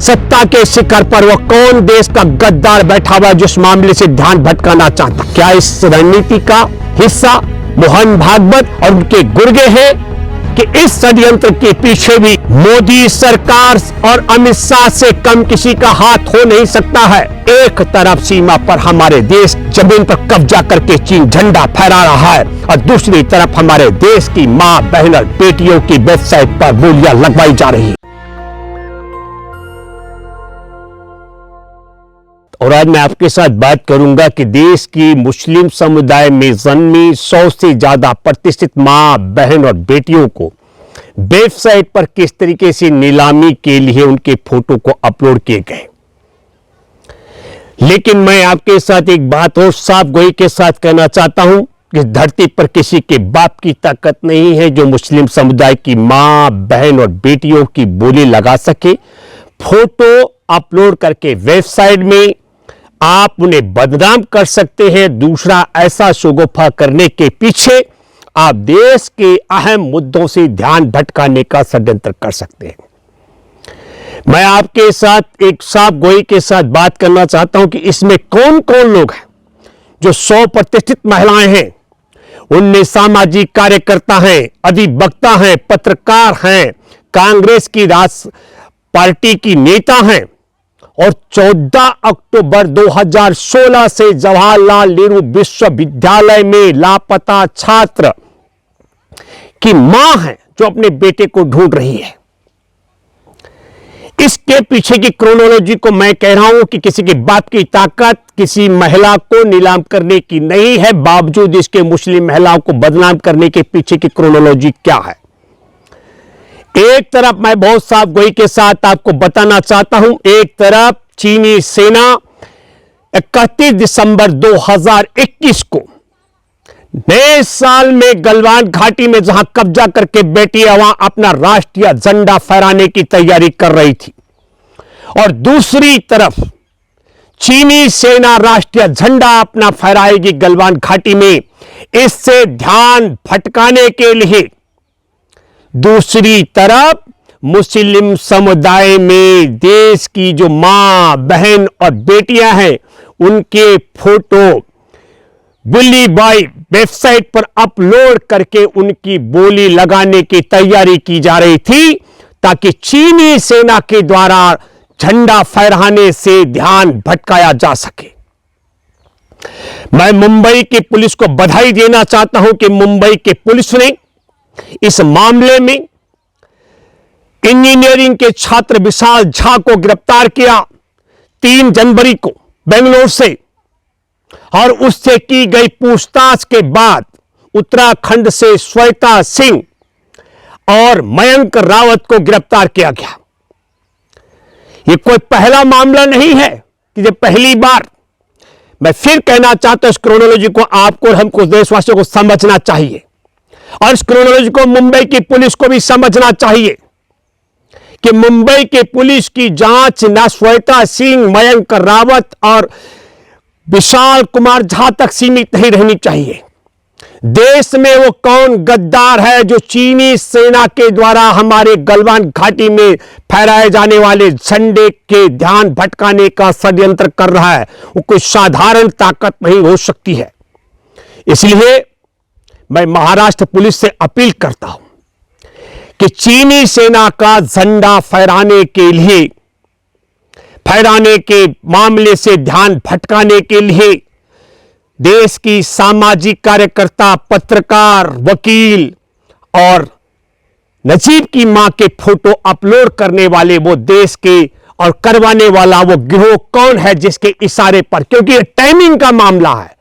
सत्ता के शिखर पर वो कौन देश का गद्दार बैठा हुआ जो इस मामले से ध्यान भटकाना चाहता? क्या इस रणनीति का हिस्सा मोहन भागवत और उनके गुर्गे हैं कि इस षड्यंत्र के पीछे भी मोदी सरकार और अमित शाह से कम किसी का हाथ हो नहीं सकता है। एक तरफ सीमा पर हमारे देश जमीन पर कब्जा करके चीन झंडा फहरा रहा है और दूसरी तरफ हमारे देश की मां, बहन और बेटियों की वेबसाइट पर बोलियां लगवाई जा रही है। और आज मैं आपके साथ बात करूंगा कि देश की मुस्लिम समुदाय में जन्मी 100 से ज्यादा प्रतिष्ठित मां, बहन और बेटियों को वेबसाइट पर किस तरीके से नीलामी के लिए उनके फोटो को अपलोड किए गए। लेकिन मैं आपके साथ एक बात और साफ गोई के साथ कहना चाहता हूं कि धरती पर किसी के बाप की ताकत नहीं है जो मुस्लिम समुदाय की मां, बहन और बेटियों की बोली लगा सके। फोटो अपलोड करके वेबसाइट में आप उन्हें बदनाम कर सकते हैं। दूसरा, ऐसा शोगुफा करने के पीछे आप देश के अहम मुद्दों से ध्यान भटकाने का षड्यंत्र कर सकते हैं। मैं आपके साथ एक साफ गोई के साथ बात करना चाहता हूं कि इसमें कौन कौन लोग हैं जो 100 प्रतिष्ठित महिलाएं हैं, उनमें सामाजिक कार्यकर्ता हैं, अधिवक्ता हैं, पत्रकार हैं, कांग्रेस की पार्टी की नेता हैं और 14 अक्टूबर 2016 से जवाहरलाल नेहरू विश्वविद्यालय में लापता छात्र की मां है जो अपने बेटे को ढूंढ रही है। इसके पीछे की क्रोनोलॉजी को मैं कह रहा हूं कि किसी के बाप की ताकत किसी महिला को नीलाम करने की नहीं है, बावजूद इसके मुस्लिम महिलाओं को बदनाम करने के पीछे की क्रोनोलॉजी क्या है। एक तरफ मैं बहुत साफ गोई के साथ आपको बताना चाहता हूं, एक तरफ चीनी सेना 31 दिसंबर 2021 को नए साल में गलवान घाटी में जहां कब्जा करके बैठी वहां अपना राष्ट्रीय झंडा फहराने की तैयारी कर रही थी और दूसरी तरफ चीनी सेना राष्ट्रीय झंडा अपना फहराएगी गलवान घाटी में। इससे ध्यान भटकाने के लिए दूसरी तरफ मुस्लिम समुदाय में देश की जो मां, बहन और बेटियां हैं उनके फोटो बुली बॉय वेबसाइट पर अपलोड करके उनकी बोली लगाने की तैयारी की जा रही थी ताकि चीनी सेना के द्वारा झंडा फहराने से ध्यान भटकाया जा सके। मैं मुंबई की पुलिस को बधाई देना चाहता हूं कि मुंबई की पुलिस ने इस मामले में इंजीनियरिंग के छात्र विशाल झा को गिरफ्तार किया 3 जनवरी को बेंगलोर से और उससे की गई पूछताछ के बाद उत्तराखंड से श्वेता सिंह और मयंक रावत को गिरफ्तार किया गया। यह कोई पहला मामला नहीं है कि यह पहली बार। मैं फिर कहना चाहता हूं इस क्रोनोलॉजी को आपको और हमको देशवासियों को समझना चाहिए और इस क्रोनोलॉजी को मुंबई की पुलिस को भी समझना चाहिए कि मुंबई के पुलिस की जांच न श्वेता सिंह, मयंक रावत और विशाल कुमार झा तक सीमित नहीं रहनी चाहिए। देश में वो कौन गद्दार है जो चीनी सेना के द्वारा हमारे गलवान घाटी में फहराए जाने वाले झंडे के ध्यान भटकाने का षड्यंत्र कर रहा है, वो कोई साधारण ताकत नहीं हो सकती है। इसलिए मैं महाराष्ट्र पुलिस से अपील करता हूं कि चीनी सेना का झंडा फहराने के मामले से ध्यान भटकाने के लिए देश की सामाजिक कार्यकर्ता, पत्रकार, वकील और नजीब की मां के फोटो अपलोड करने वाले वो देश के और करवाने वाला वो गिरोह कौन है जिसके इशारे पर, क्योंकि ये टाइमिंग का मामला है।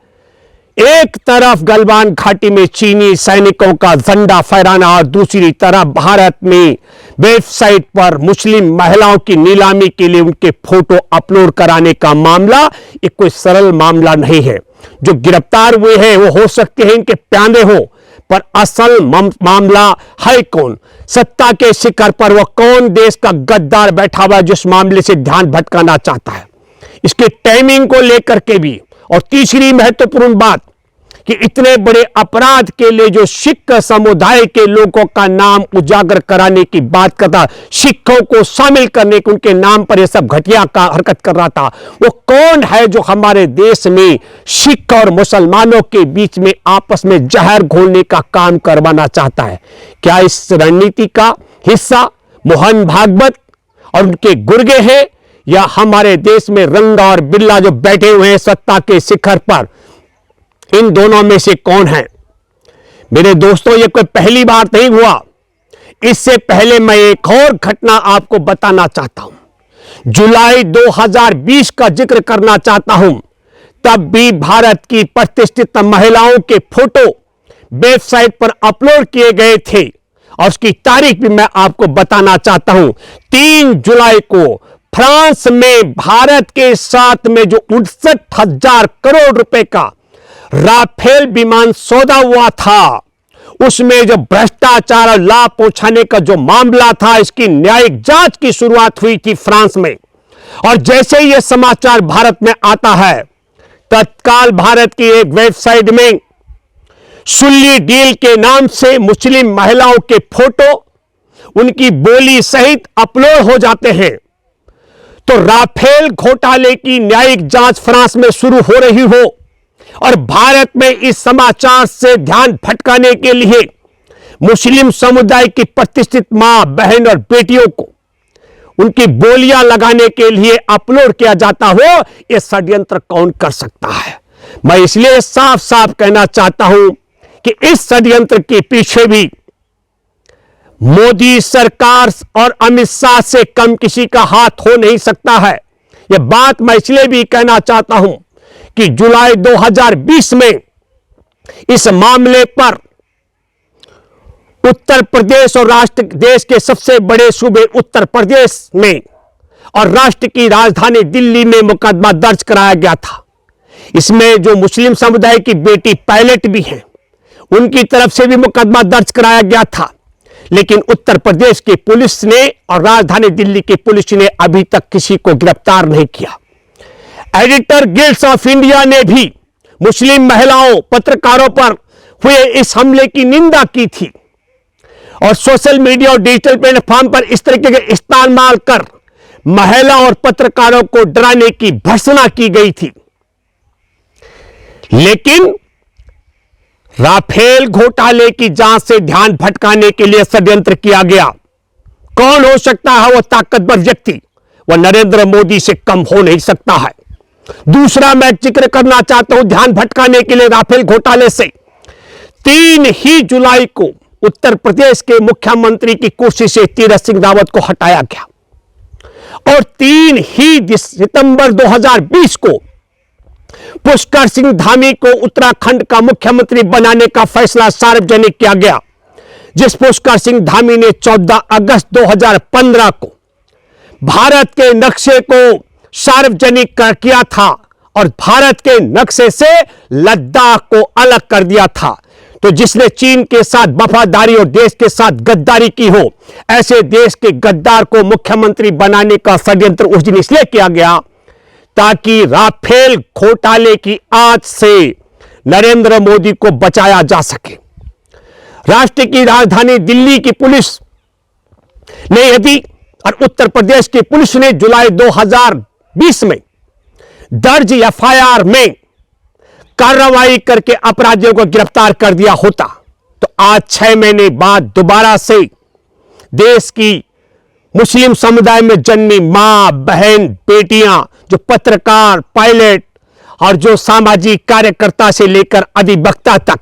एक तरफ गलवान घाटी में चीनी सैनिकों का झंडा फहराना और दूसरी तरफ भारत में वेबसाइट पर मुस्लिम महिलाओं की नीलामी के लिए उनके फोटो अपलोड कराने का मामला एक कोई सरल मामला नहीं है। जो गिरफ्तार हुए हैं वो हो सकते हैं इनके प्यादे हो, पर असल मामला है कौन? सत्ता के शिखर पर वो कौन देश का गद्दार बैठा हुआ जिस मामले से ध्यान भटकाना चाहता है। इसके टाइमिंग को लेकर के भी, और तीसरी महत्वपूर्ण बात कि इतने बड़े अपराध के लिए जो सिख समुदाय के लोगों का नाम उजागर कराने की बात करता, सिखों को शामिल करने के उनके नाम पर यह सब घटिया का हरकत कर रहा था, वो कौन है जो हमारे देश में सिख और मुसलमानों के बीच में आपस में जहर घोलने का काम करवाना चाहता है? क्या इस रणनीति का हिस्सा मोहन भागवत और उनके गुर्गे हैं, या हमारे देश में रंगा और बिल्ला जो बैठे हुए हैं सत्ता के शिखर पर? इन दोनों में से कौन है? मेरे दोस्तों, यह कोई पहली बार नहीं हुआ। इससे पहले मैं एक और घटना आपको बताना चाहता हूं। जुलाई 2020 का जिक्र करना चाहता हूं। तब भी भारत की प्रतिष्ठित महिलाओं के फोटो वेबसाइट पर अपलोड किए गए थे और उसकी तारीख भी मैं आपको बताना चाहता हूं। 3 जुलाई को फ्रांस में भारत के साथ में जो 69,000 करोड़ रुपए का राफेल विमान सौदा हुआ था, उसमें जो भ्रष्टाचार और लाभ पहुंचाने का जो मामला था, इसकी न्यायिक जांच की शुरुआत हुई थी फ्रांस में। और जैसे ही यह समाचार भारत में आता है, तत्काल भारत की एक वेबसाइट में सुल्ली डील के नाम से मुस्लिम महिलाओं के फोटो उनकी बोली सहित अपलोड हो जाते हैं। तो राफेल घोटाले की न्यायिक जांच फ्रांस में शुरू हो रही हो और भारत में इस समाचार से ध्यान भटकाने के लिए मुस्लिम समुदाय की प्रतिष्ठित मां, बहन और बेटियों को उनकी बोलियां लगाने के लिए अपलोड किया जाता हो, यह षड्यंत्र कौन कर सकता है? मैं इसलिए साफ साफ कहना चाहता हूं कि इस षड्यंत्र के पीछे भी मोदी सरकार और अमित शाह से कम किसी का हाथ हो नहीं सकता है। यह बात मैं इसलिए भी कहना चाहता हूं कि जुलाई 2020 में इस मामले पर उत्तर प्रदेश और राष्ट्र देश के सबसे बड़े सूबे उत्तर प्रदेश में और राष्ट्र की राजधानी दिल्ली में मुकदमा दर्ज कराया गया था। इसमें जो मुस्लिम समुदाय की बेटी पायलट भी हैं, उनकी तरफ से भी मुकदमा दर्ज कराया गया था। लेकिन उत्तर प्रदेश की पुलिस ने और राजधानी दिल्ली की पुलिस ने अभी तक किसी को गिरफ्तार नहीं किया। एडिटर गिल्ड्स ऑफ इंडिया ने भी मुस्लिम महिलाओं, पत्रकारों पर हुए इस हमले की निंदा की थी और सोशल मीडिया और डिजिटल प्लेटफॉर्म पर इस तरीके के इस्तेमाल कर महिला और पत्रकारों को डराने की भर्त्सना की गई थी। लेकिन राफेल घोटाले की जांच से ध्यान भटकाने के लिए षड्यंत्र किया गया। कौन हो सकता है वो ताकतवर व्यक्ति? वह नरेंद्र मोदी से कम हो नहीं सकता है। दूसरा मैं जिक्र करना चाहता हूं ध्यान भटकाने के लिए राफेल घोटाले से, 3 ही जुलाई को उत्तर प्रदेश के मुख्यमंत्री की कुर्सी से तीरथ सिंह रावत को हटाया गया और 3 ही सितंबर 2020 को पुष्कर सिंह धामी को उत्तराखंड का मुख्यमंत्री बनाने का फैसला सार्वजनिक किया गया, जिस पुष्कर सिंह धामी ने 14 अगस्त 2015 को भारत के नक्शे को सार्वजनिक किया था और भारत के नक्शे से लद्दाख को अलग कर दिया था। तो जिसने चीन के साथ वफादारी और देश के साथ गद्दारी की हो, ऐसे देश के गद्दार को मुख्यमंत्री बनाने का षड्यंत्र उस दिन इसलिए किया गया ताकि राफेल घोटाले की आंच से नरेंद्र मोदी को बचाया जा सके। राष्ट्र की राजधानी दिल्ली की पुलिस ने यदि और उत्तर प्रदेश की पुलिस ने जुलाई 2020 में दर्ज एफआईआर में कार्रवाई करके अपराधियों को गिरफ्तार कर दिया होता, तो आज 6 महीने बाद दोबारा से देश की मुस्लिम समुदाय में जन्मी मां, बहन, बेटियां, जो पत्रकार, पायलट और जो सामाजिक कार्यकर्ता से लेकर अधिवक्ता तक,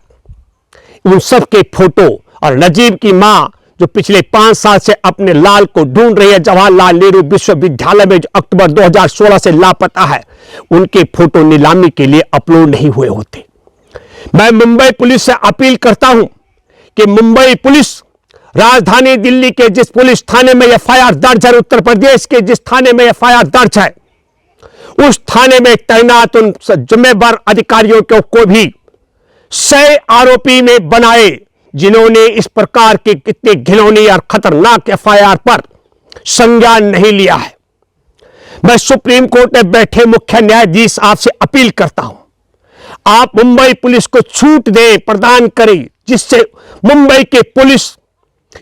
उन सबके फोटो और नजीब की मां जो पिछले 5 साल से अपने लाल को ढूंढ रही है जवाहरलाल नेहरू विश्वविद्यालय में, जो अक्टूबर 2016 से लापता है, उनके फोटो नीलामी के लिए अपलोड नहीं हुए होते। मैं मुंबई पुलिस से अपील करता हूं कि मुंबई पुलिस राजधानी दिल्ली के जिस पुलिस थाने में एफआईआर दर्ज है, उत्तर प्रदेश के जिस थाने में एफआईआर दर्ज है, उस थाने में तैनात उन जिम्मेदार अधिकारियों को भी 100 आरोपी में बनाए जिन्होंने इस प्रकार के कितने घिनौनी और खतरनाक एफआईआर पर संज्ञान नहीं लिया है। मैं सुप्रीम कोर्ट में बैठे मुख्य न्यायाधीश आपसे अपील करता हूं, आप मुंबई पुलिस को छूट दें, प्रदान करें, जिससे मुंबई की पुलिस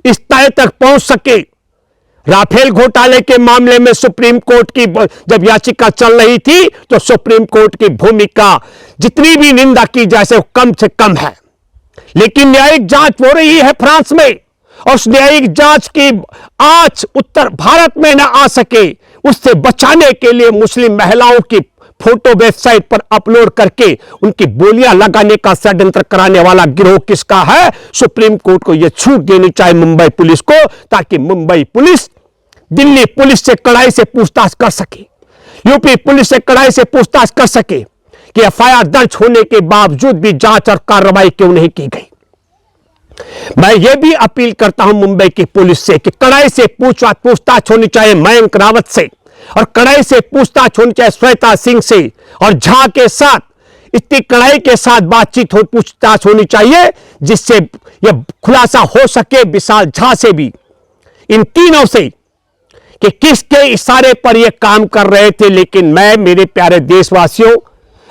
इस तय तक पहुंच सके। राफेल घोटाले के मामले में सुप्रीम कोर्ट की जब याचिका चल रही थी तो सुप्रीम कोर्ट की भूमिका जितनी भी निंदा की जाए से कम है, लेकिन न्यायिक जांच हो रही है फ्रांस में, और उस न्यायिक जांच की आंच उत्तर भारत में न आ सके, उससे बचाने के लिए मुस्लिम महिलाओं की फोटो वेबसाइट पर अपलोड करके उनकी बोलियां लगाने का षड्यंत्र कराने वाला गिरोह किसका है? सुप्रीम कोर्ट को यह छूट देनी चाहिए मुंबई पुलिस को, ताकि मुंबई पुलिस दिल्ली पुलिस से कड़ाई से पूछताछ कर सके, यूपी पुलिस से कड़ाई से पूछताछ कर सके कि एफआईआर दर्ज होने के बावजूद भी जांच और कार्रवाई क्यों नहीं की गई। मैं यह भी अपील करता हूं मुंबई की पुलिस से कि कड़ाई से पूछताछ होनी चाहिए मयंक रावत से, और कड़ाई से पूछताछ होनी चाहिए श्वेता सिंह से, और झा के साथ इतनी कड़ाई के साथ बातचीत हो, पूछताछ होनी चाहिए जिससे यह खुलासा हो सके विशाल झा से भी, इन तीनों से, कि किसके इशारे पर यह काम कर रहे थे। लेकिन मैं मेरे प्यारे देशवासियों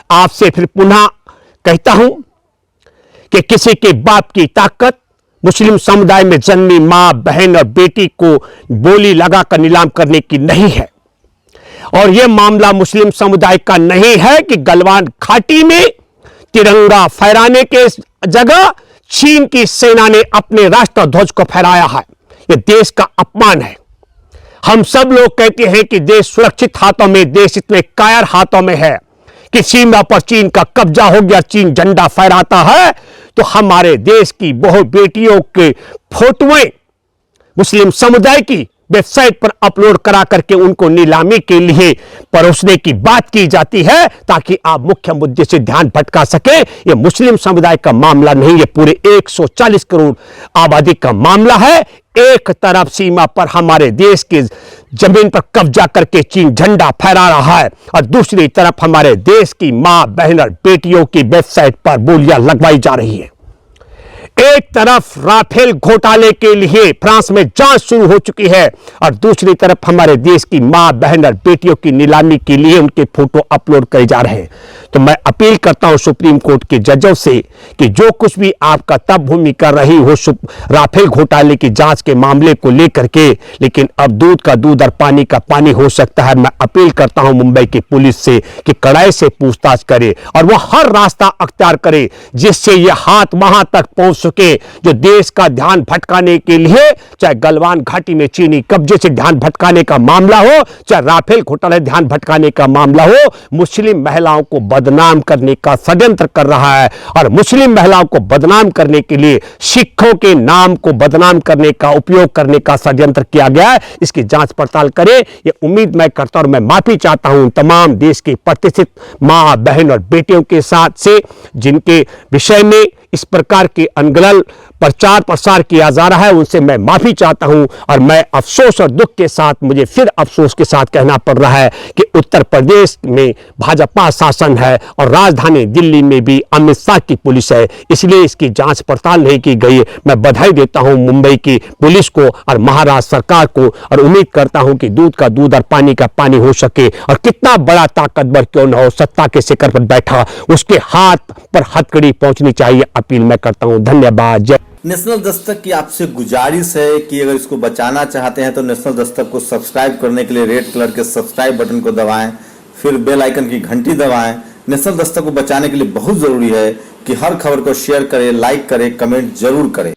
आपसे फिर पुनः कहता हूं कि किसी के बाप की ताकत मुस्लिम समुदाय में जन्मी मां, बहन और बेटी को बोली लगाकर नीलाम करने की नहीं है, और यह मामला मुस्लिम समुदाय का नहीं है कि गलवान घाटी में तिरंगा फहराने के जगह चीन की सेना ने अपने राष्ट्र ध्वज को फहराया है। यह देश का अपमान है। हम सब लोग कहते हैं कि देश सुरक्षित हाथों में, देश इतने कायर हाथों में है कि सीमा पर चीन का कब्जा हो गया, चीन झंडा फहराता है, तो हमारे देश की बहु बेटियों के फोटोएं मुस्लिम समुदाय की वेबसाइट पर अपलोड करा करके उनको नीलामी के लिए परोसने की बात की जाती है, ताकि आप मुख्य मुद्दे से ध्यान भटका सके। यह मुस्लिम समुदाय का मामला नहीं, यह पूरे 140 करोड़ आबादी का मामला है। एक तरफ सीमा पर हमारे देश की जमीन पर कब्जा करके चीन झंडा फहरा रहा है, और दूसरी तरफ हमारे देश की मां, बहन और बेटियों की वेबसाइट पर बोलियां लगवाई जा रही है। एक तरफ राफेल घोटाले के लिए फ्रांस में जांच शुरू हो चुकी है, और दूसरी तरफ हमारे देश की मां, बहन और बेटियों की नीलामी के लिए उनके फोटो अपलोड करे जा रहे हैं। तो मैं अपील करता हूं सुप्रीम कोर्ट के जजों से कि जो कुछ भी आपका तब भूमि कर रही हो राफेल घोटाले की जांच के मामले को लेकर के, लेकिन अब दूध का दूध और पानी का पानी हो सकता है। मैं अपील करता हूं मुंबई की पुलिस से कि कड़ाई से पूछताछ करे, और वह हर रास्ता अख्तियार करे जिससे यह हाथ वहां तक पहुंच सके जो देश का ध्यान भटकाने के लिए, चाहे गलवान घाटी में चीनी कब्जे से ध्यान भटकाने का मामला हो, चाहे राफेल घोटाले ध्यान भटकाने का मामला हो, मुस्लिम महिलाओं को बदनाम करने का षड्यंत्र कर रहा है। और मुस्लिम महिलाओं को बदनाम करने के लिए सिखों के नाम को बदनाम करने का उपयोग करने का षड्यंत्र किया गया है। इसकी जांच पड़ताल करे, ये उम्मीद मैं करता हूं। और मैं माफी चाहता हूं तमाम देश की प्रतिष्ठित मां, बहन और बेटियों के साथ से जिनके विषय में इस प्रकार के अनगढ़ प्रचार प्रसार किया जा रहा है, उनसे मैं माफी चाहता हूं। और मैं अफसोस और दुख के साथ, मुझे फिर अफसोस के साथ कहना पड़ रहा है कि उत्तर प्रदेश में भाजपा शासन है और राजधानी दिल्ली में भी अमित शाह की पुलिस है, इसलिए इसकी जांच पड़ताल नहीं की गई। मैं बधाई देता हूं मुंबई की पुलिस को और महाराष्ट्र सरकार को, और उम्मीद करता हूं कि दूध का दूध और पानी का पानी हो सके। और कितना बड़ा ताकतवर क्यों न हो, सत्ता के शिखर पर बैठा, उसके हाथ पर हथकड़ी पहुंचनी चाहिए, अपील मैं करता हूं। धन्यवाद। जय। नेशनल दस्तक की आपसे गुजारिश है कि अगर इसको बचाना चाहते हैं तो नेशनल दस्तक को सब्सक्राइब करने के लिए रेड कलर के सब्सक्राइब बटन को दबाएं, फिर बेल आइकन की घंटी दबाएं। नेशनल दस्तक को बचाने के लिए बहुत जरूरी है कि हर खबर को शेयर करें, लाइक करें, कमेंट जरूर करें।